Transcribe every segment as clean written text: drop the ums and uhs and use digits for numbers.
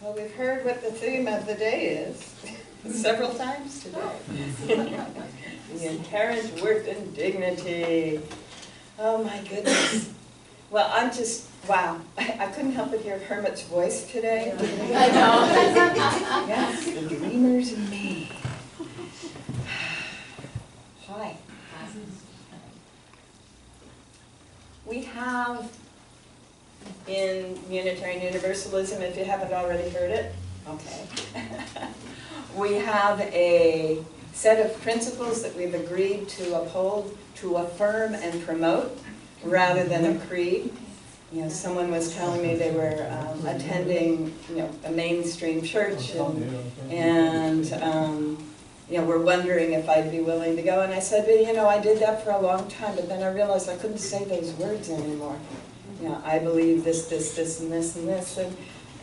Well, we've heard what the theme of the day is several times today. The inherent worth and dignity. Oh my goodness. Well, I'm just, wow. I couldn't help but hear Hermit's voice today. I know. Yes, the dreamers in me. Hi. We have in Unitarian Universalism, if you haven't already heard it, okay. We have a set of principles that we've agreed to uphold, to affirm and promote, rather than a creed. You know, someone was telling me they were attending, a mainstream church, and were wondering if I'd be willing to go. And I said, well, I did that for a long time, but then I realized I couldn't say those words anymore. I believe this, this, and this, and this.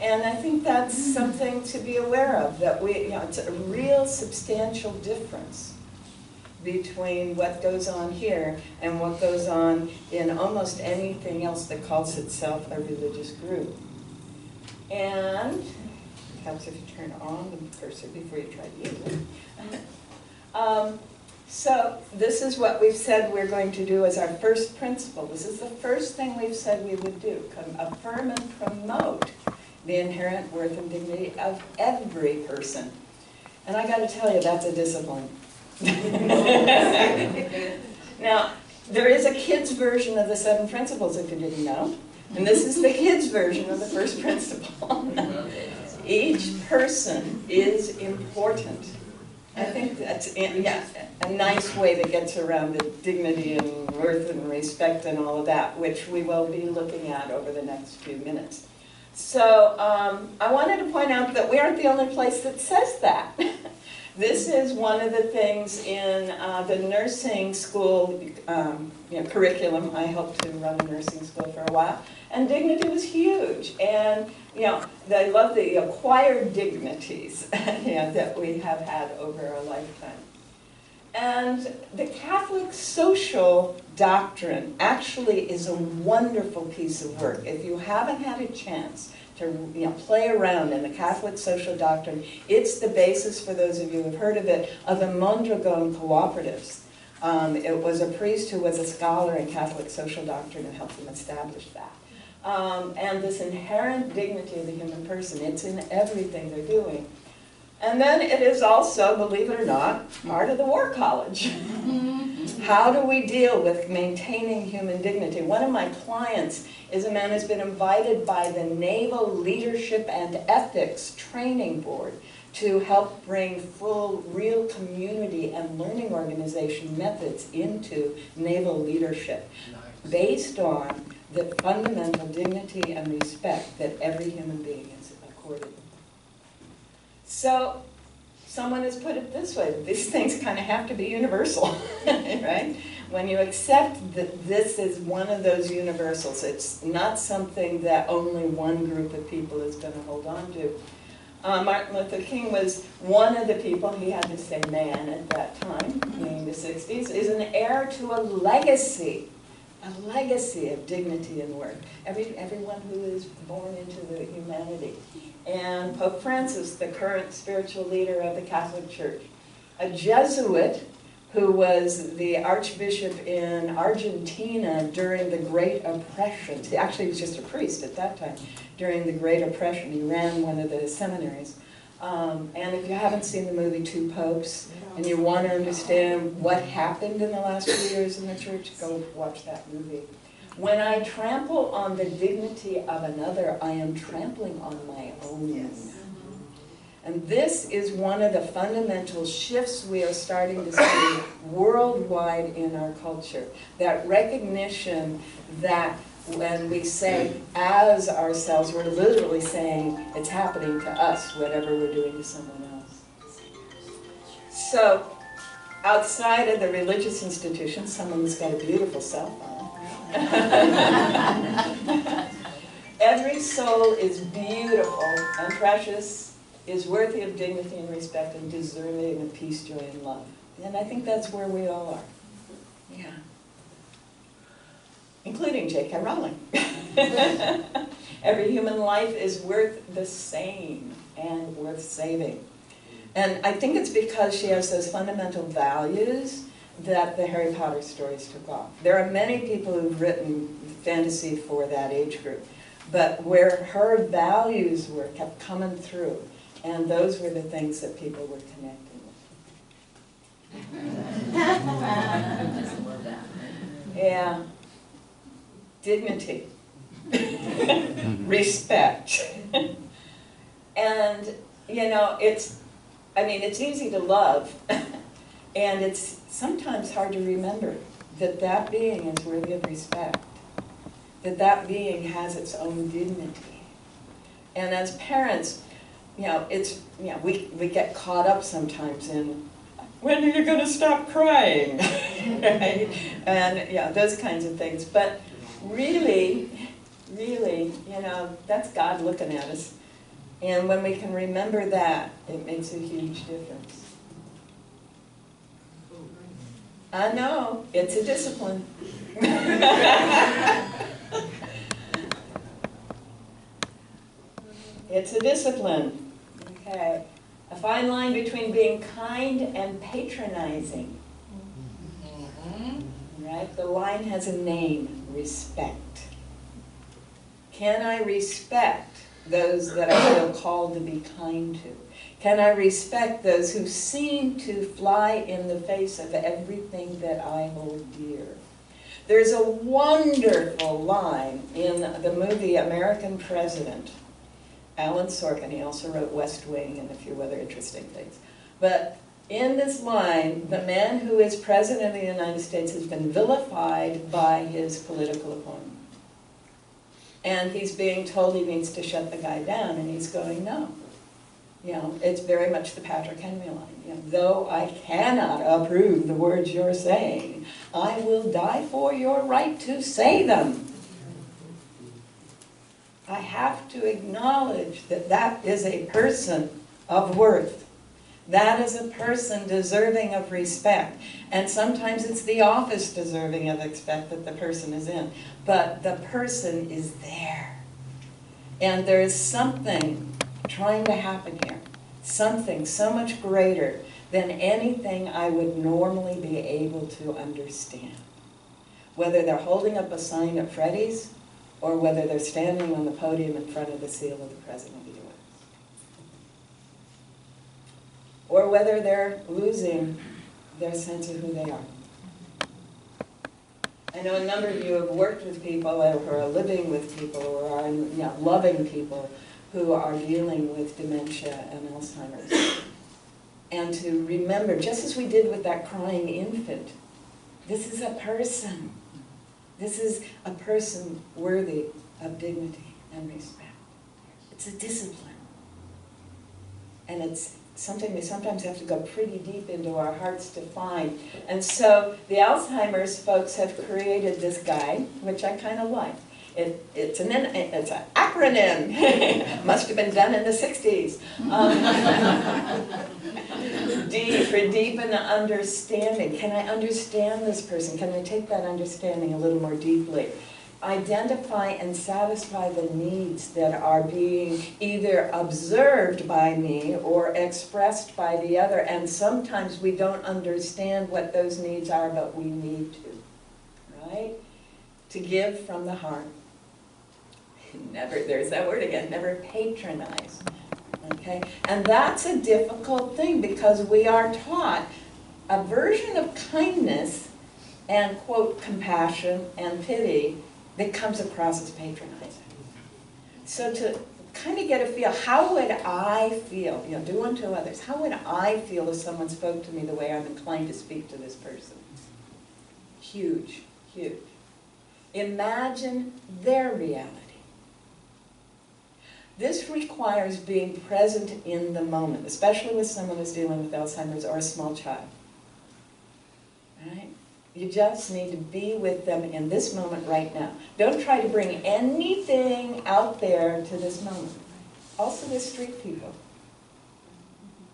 And I think that's something to be aware of, that it's a real substantial difference between what goes on here and what goes on in almost anything else that calls itself a religious group. And perhaps if you turn on the cursor before you try to use it. So this is what we've said we're going to do as our first principle. This is the first thing we've said we would do, affirm and promote the inherent worth and dignity of every person. And I got to tell you, that's a discipline. Now, there is a kid's version of the 7 principles, if you didn't know. And this is the kids' version of the first principle. Each person is important. I think that's a nice way that gets around the dignity and worth and respect and all of that, which we will be looking at over the next few minutes. So I wanted to point out that we aren't the only place that says that. This is one of the things in the nursing school curriculum. I helped to run a nursing school for a while, and dignity was huge. And they love the acquired dignities that we have had over our lifetime. And the Catholic social doctrine actually is a wonderful piece of work. If you haven't had a chance to play around in the Catholic social doctrine, it's the basis, for those of you who have heard of it, of the Mondragon cooperatives. It was a priest who was a scholar in Catholic social doctrine and helped them establish that. And this inherent dignity of the human person, it's in everything they're doing. And then it is also, believe it or not, part of the War College. How do we deal with maintaining human dignity? One of my clients is a man who's been invited by the Naval Leadership and Ethics Training Board to help bring full, real community and learning organization methods into naval leadership, based on the fundamental dignity and respect that every human being is accorded. So, someone has put it this way: these things kind of have to be universal, right? When you accept that this is one of those universals, it's not something that only one group of people is going to hold on to. Martin Luther King was one of the people, he had to say man at that time, in the 60s, is an heir to a legacy of dignity and worth. Everyone who is born into the humanity. And Pope Francis, the current spiritual leader of the Catholic Church, a Jesuit who was the Archbishop in Argentina during the Great Oppression. Actually, he was just a priest at that time. During the Great Oppression, he ran one of the seminaries. And if you haven't seen the movie Two Popes, and you want to understand what happened in the last few years in the church, go watch that movie. When I trample on the dignity of another, I am trampling on my own. Yes. And this is one of the fundamental shifts we are starting to see worldwide in our culture. That recognition that when we say as ourselves, we're literally saying it's happening to us, whatever we're doing to someone else. So, outside of the religious institutions, someone's got a beautiful cell phone. Every soul is beautiful and precious, is worthy of dignity and respect, and deserving of peace, joy, and love. And I think that's where we all are. Yeah. including J.K. Rowling. Every human life is worth the same and worth saving. And I think it's because she has those fundamental values that the Harry Potter stories took off. There are many people who've written fantasy for that age group, but where her values were kept coming through, and those were the things that people were connecting with. Yeah. Dignity. Respect. And, you know, it's easy to love, and it's sometimes hard to remember that that being is worthy of respect, that that being has its own dignity. And as parents, you know, we get caught up sometimes in, when are you going to stop crying? Right? And yeah, those kinds of things. But really, you know, that's God looking at us. And when we can remember that, it makes a huge difference. I know, it's a discipline. It's a discipline. Okay. A fine line between being kind and patronizing. Right? The line has a name, respect. Can I respect those that I feel called to be kind to? Can I respect those who seem to fly in the face of everything that I hold dear? There's a wonderful line in the movie American President. Alan Sorkin, he also wrote West Wing and a few other interesting things. But in this line, the man who is president of the United States has been vilified by his political opponent. And he's being told he needs to shut the guy down, and he's going, no. You know, it's very much the Patrick Henry line. You know, though I cannot approve the words you're saying, I will die for your right to say them. I have to acknowledge that that is a person of worth. That is a person deserving of respect. And sometimes it's the office deserving of respect that the person is in. But the person is there. And there is something trying to happen here. Something so much greater than anything I would normally be able to understand. Whether they're holding up a sign at Freddy's, or whether they're standing on the podium in front of the seal of the President of the U.S. Or whether they're losing their sense of who they are. I know a number of you have worked with people who are living with people or are loving people who are dealing with dementia and Alzheimer's. And to remember, just as we did with that crying infant, this is a person. This is a person worthy of dignity and respect. It's a discipline. And it's something we sometimes have to go pretty deep into our hearts to find. And so the Alzheimer's folks have created this guide, which I kind of like. It's an acronym. Must have been done in the 60s. D for deep in the understanding. Can I understand this person? Can I take that understanding a little more deeply? Identify and satisfy the needs that are being either observed by me or expressed by the other. And sometimes we don't understand what those needs are, but we need to, right? To give from the heart. Never, there's that word again, never patronize. Okay? And that's a difficult thing because we are taught a version of kindness and, quote, compassion and pity that comes across as patronizing. So to kind of get a feel, how would I feel, do unto others, how would I feel if someone spoke to me the way I'm inclined to speak to this person? Huge, huge. Imagine their reality. This requires being present in the moment, especially with someone who's dealing with Alzheimer's or a small child. Right? You just need to be with them in this moment right now. Don't try to bring anything out there to this moment. Also the street people.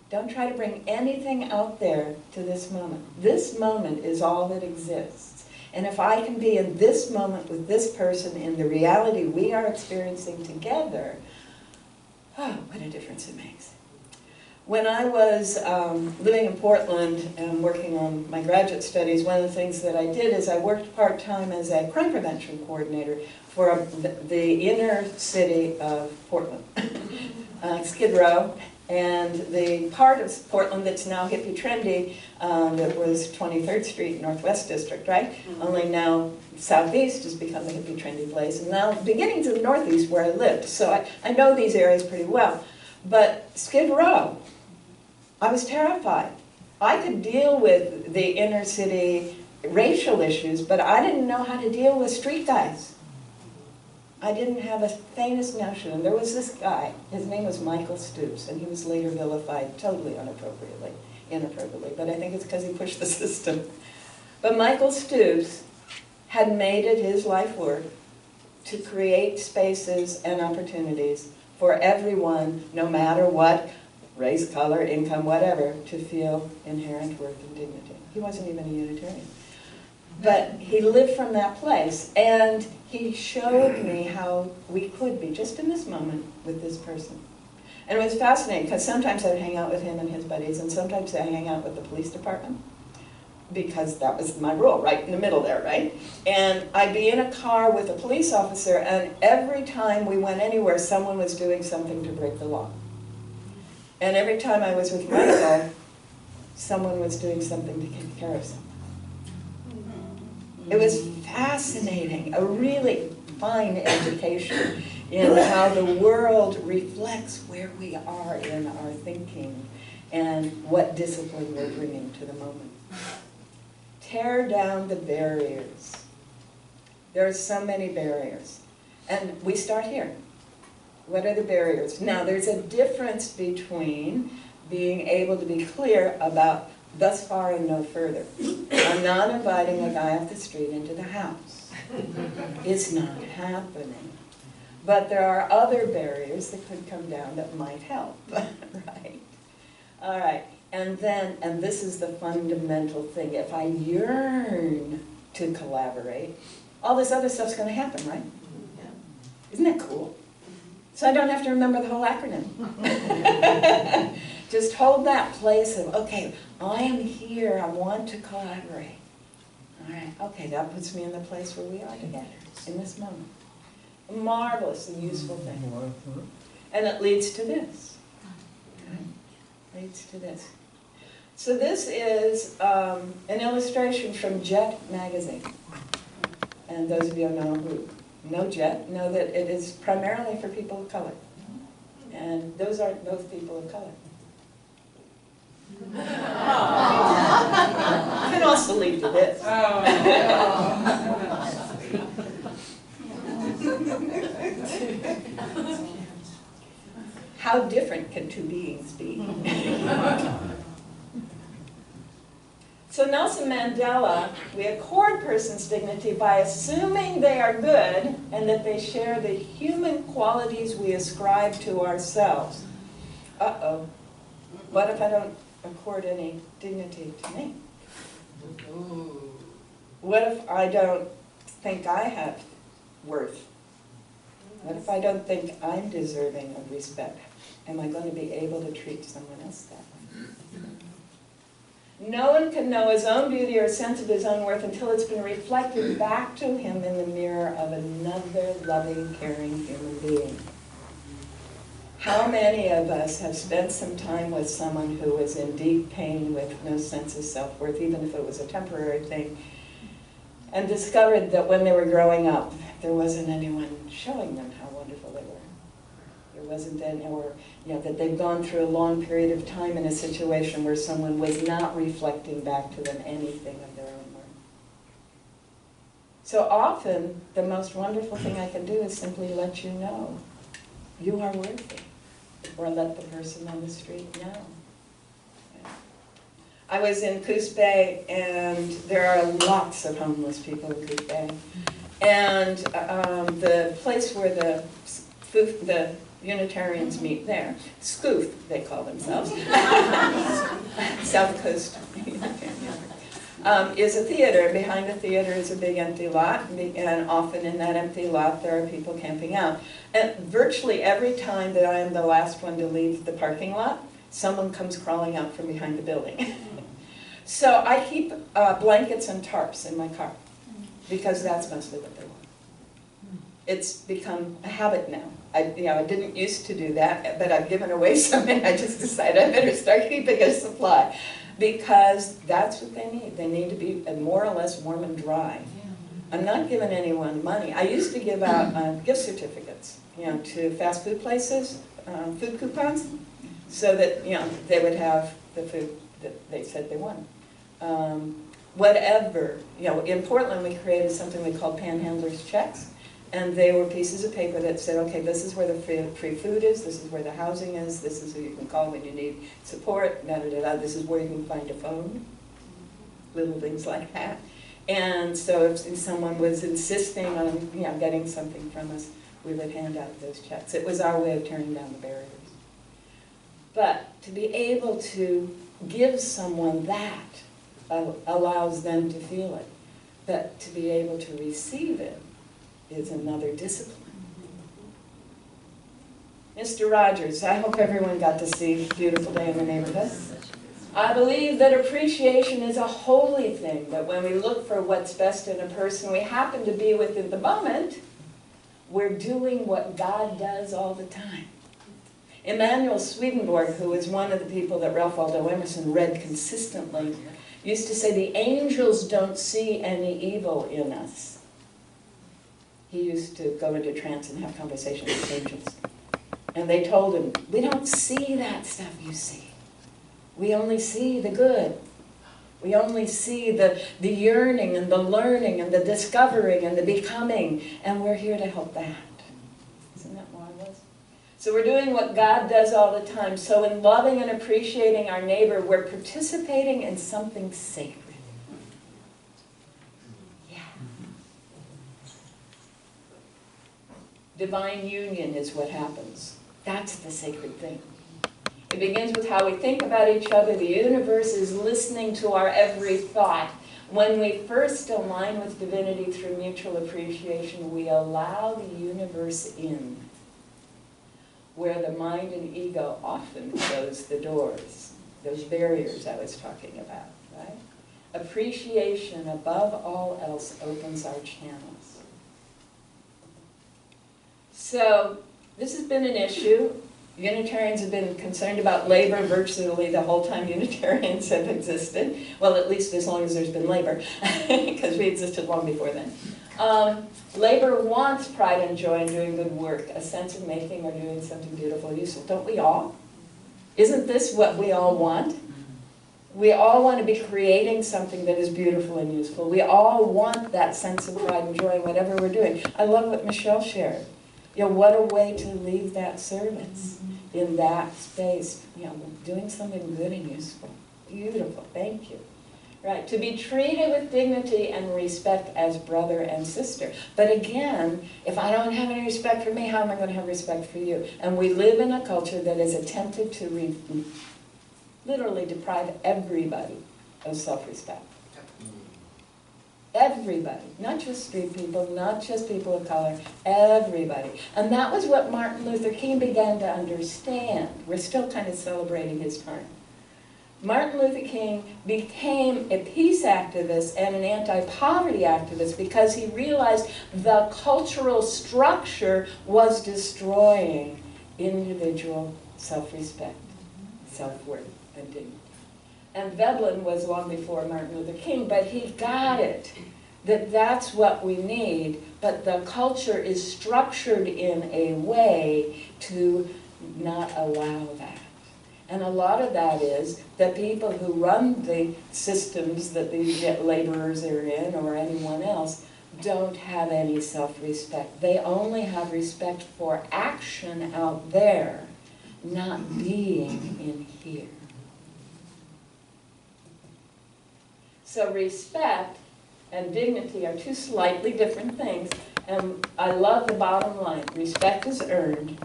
Don't try to bring anything out there to this moment. This moment is all that exists. And if I can be in this moment with this person in the reality we are experiencing together, oh, what a difference it makes. When I was living in Portland and working on my graduate studies, one of the things that I did is I worked part-time as a crime prevention coordinator for the inner city of Portland, Skid Row, and the part of Portland that's now hippie trendy, that was 23rd Street, Northwest District, right? Only now Southeast has become a hippie trendy place, and now beginning to the Northeast where I lived. So I know these areas pretty well. But Skid Row, I was terrified. I could deal with the inner city racial issues, but I didn't know how to deal with street guys. I didn't have the faintest notion. And there was this guy, his name was Michael Stoops, and he was later vilified totally inappropriately, but I think it's because he pushed the system. But Michael Stoops had made it his life work to create spaces and opportunities for everyone, no matter what, race, color, income, whatever, to feel inherent worth and dignity. He wasn't even a Unitarian. But he lived from that place, and he showed me how we could be, just in this moment, with this person. And it was fascinating, because sometimes I'd hang out with him and his buddies, and sometimes I'd hang out with the police department, because that was my role, right in the middle there, right? And I'd be in a car with a police officer, and every time we went anywhere, someone was doing something to break the law. And every time I was with Michael, someone was doing something to take care of someone. It was fascinating, a really fine education in how the world reflects where we are in our thinking and what discipline we're bringing to the moment. Tear down the barriers. There are so many barriers. And we start here. What are the barriers? Now, there's a difference between being able to be clear about thus far and no further. I'm not inviting a guy off the street into the house. It's not happening. But there are other barriers that could come down that might help, right? All right, and this is the fundamental thing. If I yearn to collaborate, all this other stuff's going to happen, right? Yeah. Isn't that cool? So I don't have to remember the whole acronym. Just hold that place of, okay, I am here, I want to collaborate. All right, okay, that puts me in the place where we are together, in this moment. A marvelous and useful thing. And it leads to this. Okay? Leads to this. So this is an illustration from Jet magazine. And those of you who know Jet know that it is primarily for people of color. And those are both people of color. Can also lead to this. How different can two beings be? So Nelson Mandela, we accord persons dignity by assuming they are good and that they share the human qualities we ascribe to ourselves. Uh-oh. What if I don't accord any dignity to me? What if I don't think I have worth? What if I don't think I'm deserving of respect? Am I going to be able to treat someone else that way? No one can know his own beauty or sense of his own worth until it's been reflected back to him in the mirror of another loving, caring human being. How many of us have spent some time with someone who was in deep pain with no sense of self-worth, even if it was a temporary thing, and discovered that when they were growing up, there wasn't anyone showing them how wonderful they were. There wasn't any, or that they've gone through a long period of time in a situation where someone was not reflecting back to them anything of their own worth. So often, the most wonderful thing I can do is simply let you know you are worthy, or let the person on the street know. Okay. I was in Coos Bay, and there are lots of homeless people in Coos Bay. And the place where the Unitarians meet there, Scoof, they call themselves, South Coast. is a theater. And behind the theater is a big empty lot, and often in that empty lot there are people camping out. And virtually every time that I am the last one to leave the parking lot, someone comes crawling out from behind the building. So I keep blankets and tarps in my car, because that's mostly what they want. It's become a habit now. I didn't used to do that, but I've given away so many, I just decided I better start keeping a supply. Because that's what they need. They need to be more or less warm and dry. I'm not giving anyone money. I used to give out gift certificates, to fast food places, food coupons, so that, they would have the food that they said they wanted. Whatever, in Portland we created something we called panhandlers checks, and they were pieces of paper that said, okay, this is where the free food is, this is where the housing is, this is who you can call when you need support, this is where you can find a phone, little things like that. And so if someone was insisting on, getting something from us, we would hand out those checks. It was our way of turning down the barriers. But to be able to give someone that allows them to feel it. But to be able to receive it is another discipline. Mr. Rogers, I hope everyone got to see Beautiful Day in the Neighborhood. I believe that appreciation is a holy thing, that when we look for what's best in a person, we happen to be within the moment, we're doing what God does all the time. Emanuel Swedenborg, who was one of the people that Ralph Waldo Emerson read consistently, used to say, the angels don't see any evil in us. He used to go into trance and have conversations with angels. And they told him, we don't see that stuff you see. We only see the good. We only see the yearning and the learning and the discovering and the becoming. And we're here to help that. Isn't that marvelous? So we're doing what God does all the time. So in loving and appreciating our neighbor, we're participating in something sacred. Yeah. Divine union is what happens. That's the sacred thing. It begins with how we think about each other. The universe is listening to our every thought. When we first align with divinity through mutual appreciation, we allow the universe in, where the mind and ego often close the doors, those barriers I was talking about, right? Appreciation, above all else, opens our channels. So, this has been an issue. Unitarians have been concerned about labor virtually the whole time Unitarians have existed. Well, at least as long as there's been labor, because we existed long before then. Labor wants pride and joy in doing good work, a sense of making or doing something beautiful and useful. Don't we all? Isn't this what we all want? We all want to be creating something that is beautiful and useful. We all want that sense of pride and joy in whatever we're doing. I love what Michelle shared. What a way to leave that service in that space, doing something good and useful. Beautiful, thank you. Right, to be treated with dignity and respect as brother and sister. But again, if I don't have any respect for me, how am I going to have respect for you? And we live in a culture that is attempted to literally deprive everybody of self-respect. Everybody, not just street people, not just people of color, everybody. And that was what Martin Luther King began to understand. We're still kind of celebrating his time. Martin Luther King became a peace activist and an anti-poverty activist because he realized the cultural structure was destroying individual self-respect, self-worth, and dignity. And Veblen was long before Martin Luther King, but he got it, that that's what we need, but the culture is structured in a way to not allow that. And a lot of that is the people who run the systems that these laborers are in, or anyone else, don't have any self-respect. They only have respect for action out there, not being in here. So respect and dignity are two slightly different things, and I love the bottom line. Respect is earned,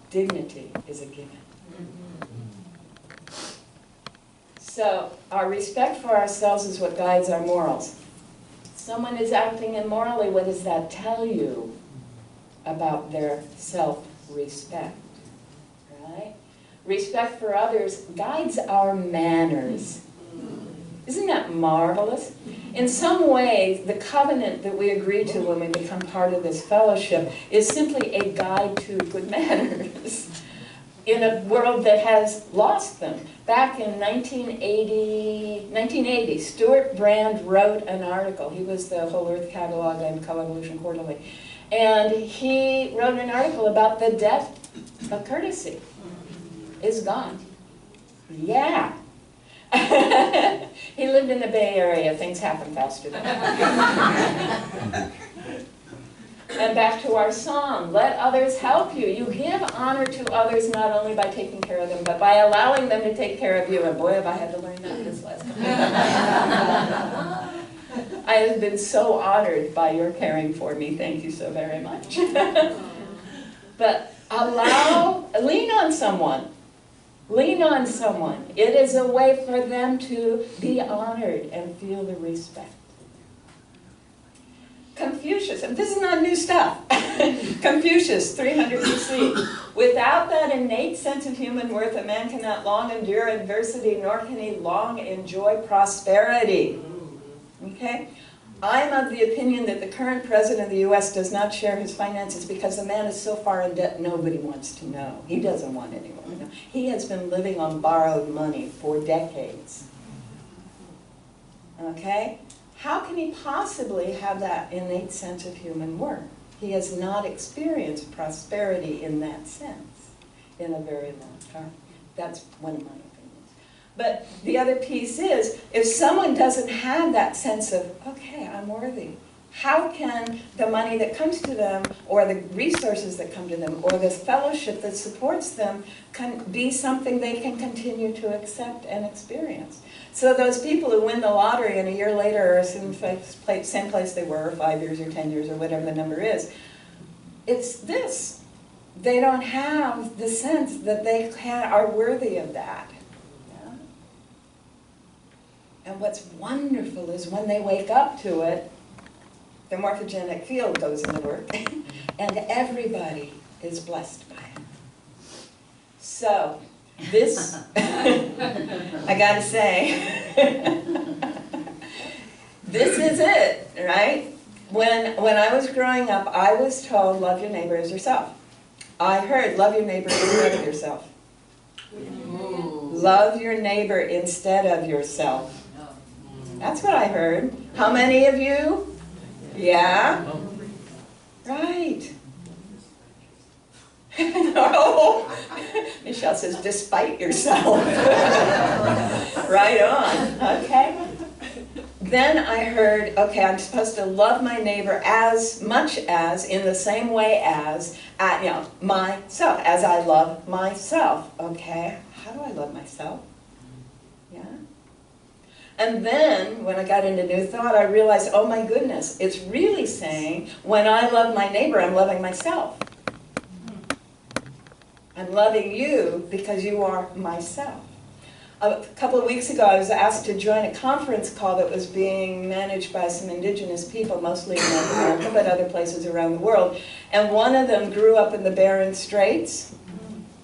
dignity is a given. So our respect for ourselves is what guides our morals. Someone is acting immorally, what does that tell you about their self-respect? Right? Respect for others guides our manners. Isn't that marvelous? In some ways, the covenant that we agree to when we become part of this fellowship is simply a guide to good manners in a world that has lost them. Back in 1980, Stuart Brand wrote an article. He was the Whole Earth Catalog and Co-Evolution Quarterly. And he wrote an article about the death of courtesy. Is gone. Yeah. He lived in the Bay Area. Things happen faster than that. And back to our song, let others help you. You give honor to others not only by taking care of them, but by allowing them to take care of you. And boy, have I had to learn that this last time. I have been so honored by your caring for me. Thank you so very much. But lean on someone. Lean on someone. It is a way for them to be honored and feel the respect. Confucius, and this is not new stuff. Confucius, 300 BC. Without that innate sense of human worth, a man cannot long endure adversity, nor can he long enjoy prosperity. Okay? I'm of the opinion that the current president of the U.S. does not share his finances because the man is so far in debt nobody wants to know. He doesn't want anyone to know. He has been living on borrowed money for decades. Okay? How can he possibly have that innate sense of human worth? He has not experienced prosperity in that sense in a very long time. That's one of my opinions. But the other piece is, if someone doesn't have that sense of, okay, I'm worthy, how can the money that comes to them, or the resources that come to them, or the fellowship that supports them, can be something they can continue to accept and experience? So those people who win the lottery and a year later are in the same place they were, or 5 years or 10 years, or whatever the number is, it's this. They don't have the sense that they are worthy of that. And what's wonderful is when they wake up to it, the morphogenic field goes into work, and everybody is blessed by it. So, this, I gotta say, this is it, right? When I was growing up, I was told, love your neighbor as yourself. I heard, love your neighbor instead of yourself. Love your neighbor instead of yourself. That's what I heard. How many of you? Yeah? Right. No. Michelle says, despite yourself. Right on. Okay. Then I heard, okay, I'm supposed to love my neighbor as much as, in the same way as, myself, as I love myself. Okay, how do I love myself? Yeah. And then, when I got into New Thought, I realized, oh my goodness, it's really saying, when I love my neighbor, I'm loving myself. I'm loving you because you are myself. A couple of weeks ago, I was asked to join a conference call that was being managed by some indigenous people, mostly in North America, but other places around the world. And one of them grew up in the Bering Straits,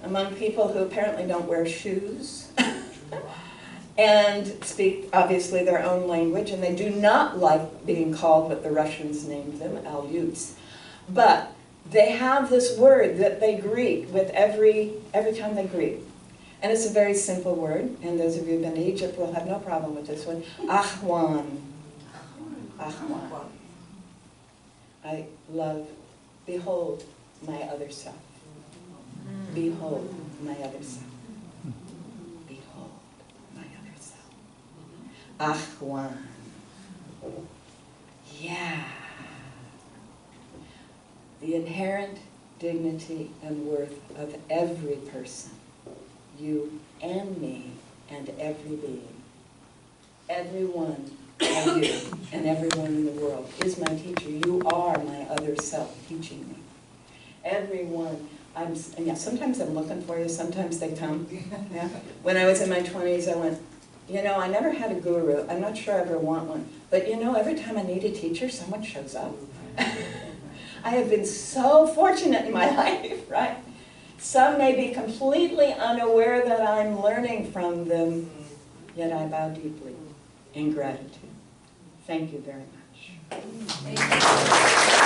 among people who apparently don't wear shoes, and speak, obviously, their own language, and they do not like being called what the Russians named them, Aleuts. But they have this word that they greet with every time they greet. And it's a very simple word, and those of you who've been to Egypt will have no problem with this one. Ahwan. Ahwan. I love, behold my other self. Behold my other self. Behold my other self. Ahwan. Yeah. The inherent dignity and worth of every person. You and me and every being. Everyone of you and everyone in the world is my teacher. You are my other self teaching me. Everyone, sometimes I'm looking for you, sometimes they come. Yeah. When I was in my 20s, I went, You know, I never had a guru. I'm not sure I ever want one. But you know, every time I need a teacher, someone shows up. I have been so fortunate in my life, right? Some may be completely unaware that I'm learning from them, yet I bow deeply in gratitude. Thank you very much. Thank you.